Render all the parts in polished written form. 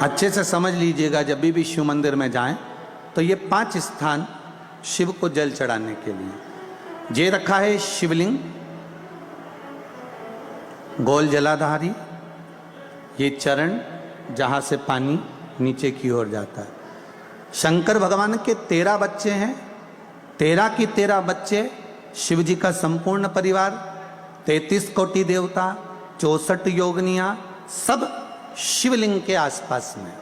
अच्छे से समझ लीजिएगा, जब भी शिव मंदिर में जाएं तो ये 5 स्थान शिव को जल चढ़ाने के लिए ये रखा है। शिवलिंग, गोल जलाधारी, ये चरण जहाँ से पानी नीचे की ओर जाता है। शंकर भगवान के 13 बच्चे हैं, 13 की 13 बच्चे, शिव जी का संपूर्ण परिवार, 33 कोटि देवता, 64 योगनियां, सब शिवलिंग के आसपास में।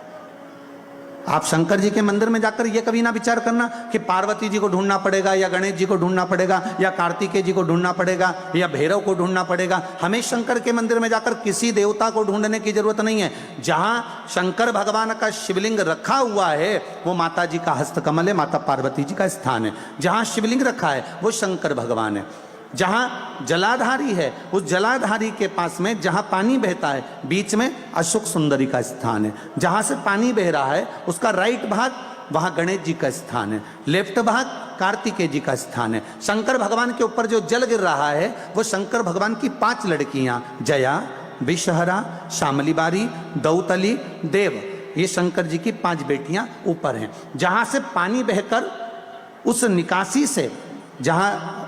आप शंकर जी के मंदिर में जाकर ये कभी ना विचार करना कि पार्वती जी को ढूंढना पड़ेगा या गणेश जी को ढूंढना पड़ेगा या कार्तिकेय जी को ढूंढना पड़ेगा या भैरव को ढूंढना पड़ेगा। हमें शंकर के मंदिर में जाकर किसी देवता को ढूंढने की जरूरत नहीं है। जहां शंकर भगवान का शिवलिंग रखा हुआ है वो माता जी का हस्तकमल है, माता पार्वती जी का स्थान है। जहां शिवलिंग रखा है वो शंकर भगवान है। जहां जलाधारी है उस जलाधारी के पास में जहां पानी बहता है बीच में अशोक सुंदरी का स्थान है। जहां से पानी बह रहा है उसका राइट भाग वहां गणेश जी का स्थान है, लेफ्ट भाग कार्तिकेय जी का स्थान है। शंकर भगवान के ऊपर जो जल गिर रहा है वो शंकर भगवान की 5 लड़कियां जया, विषहरा, शामली बारी, दौतली, देव, ये शंकर जी की 5 बेटियां ऊपर हैं। जहां से पानी बहकर उस निकासी से, जहां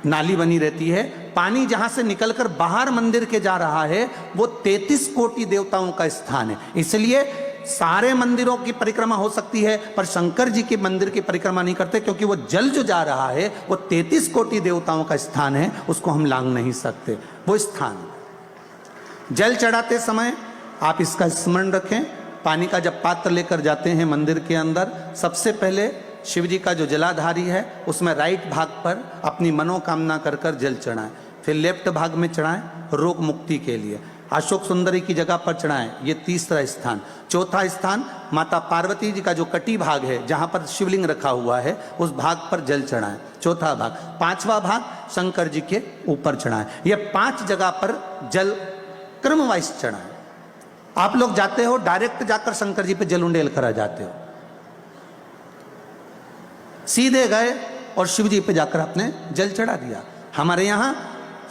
नाली बनी रहती है, पानी जहां से निकलकर बाहर मंदिर के जा रहा है वो 33 कोटि देवताओं का स्थान है। इसलिए सारे मंदिरों की परिक्रमा हो सकती है पर शंकर जी के मंदिर की परिक्रमा नहीं करते, क्योंकि वो जल जो जा रहा है वो 33 कोटि देवताओं का स्थान है, उसको हम लांघ नहीं सकते। वो स्थान जल चढ़ाते समय आप इसका स्मरण रखें। पानी का जब पात्र लेकर जाते हैं मंदिर के अंदर, सबसे पहले शिव जी का जो जलाधारी है उसमें राइट भाग पर अपनी मनोकामना कर कर जल चढ़ाएं, फिर लेफ्ट भाग में चढ़ाएं रोग मुक्ति के लिए। अशोक सुंदरी की जगह पर चढ़ाएं, ये 3रा स्थान। 4था स्थान माता पार्वती जी का जो कटी भाग है जहां पर शिवलिंग रखा हुआ है उस भाग पर जल चढ़ाएं, 4था भाग। 5वां भाग शंकर जी के ऊपर चढ़ाएं। ये 5 जगह पर जल क्रम वाइज चढ़ाएं। आप लोग जाते हो डायरेक्ट जाकर शंकर जी पे जल उंडेल कर आ जाते हो, सीधे गए और शिव जी पे जाकर आपने जल चढ़ा दिया। हमारे यहाँ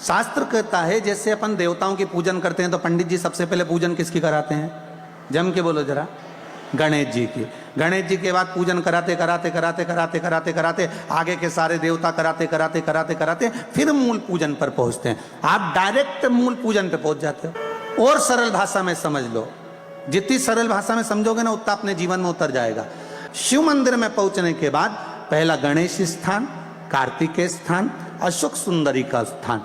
शास्त्र कहता है जैसे अपन देवताओं की पूजन करते हैं तो पंडित जी सबसे पहले पूजन किसकी कराते हैं? जम के बोलो जरा, गणेश जी की। गणेश जी के बाद पूजन कराते कराते कराते कराते कराते कराते आगे के सारे देवता कराते कराते कराते कराते फिर मूल पूजन पर पहुंचते हैं। आप डायरेक्ट मूल पूजन पे पहुंच जाते हो। और सरल भाषा में समझ लो, जितनी सरल भाषा में समझोगे ना उतना अपने जीवन में उतर जाएगा। शिव मंदिर में पहुंचने के बाद पहला गणेश स्थान, कार्तिकेय स्थान, अशोक सुंदरी का स्थान।